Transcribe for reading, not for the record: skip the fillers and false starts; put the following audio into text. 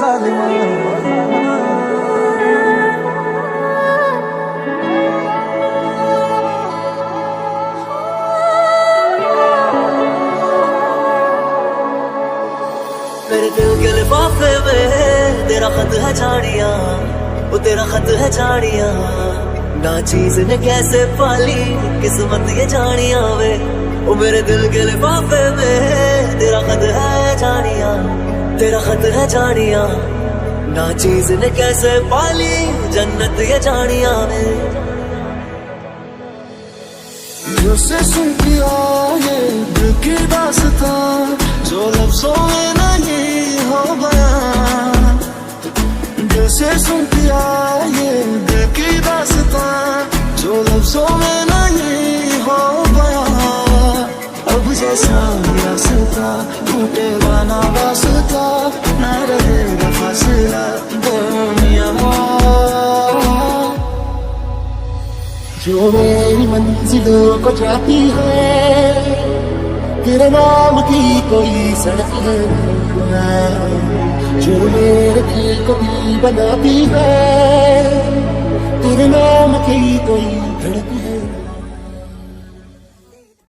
जालिमा। मेरे दिल के लिफाफे में तेरा खत है झाड़ियाँ, वो तेरा खत है झाड़ियाँ। ना चीज ने कैसे पाली किस्मत ये झाड़ियाँ वे। वो मेरे दिल के लिफाफे में तेरा खत है झाड़ियाँ, तेरा खत है झाड़ियाँ। ना चीज ने कैसे पाली जन्नत ये झाड़ियाँ वे। दिल से सुन के आए दिल की दास्तां, जो लफ्जों में नहीं हो बयां। दिल से सुन के आए दिल की दास्तां, जो लफ्जों में नहीं हो बयां। अब जैसा रास्ता टूटेगा ना वास्ता, ना रहेगा फासला दरमियां। जो मेरी मंजिलों को जाती है, तेरे नाम की कोई सड़क है। जो मेरे दिल को भी बनाती है, तेरे नाम की कोई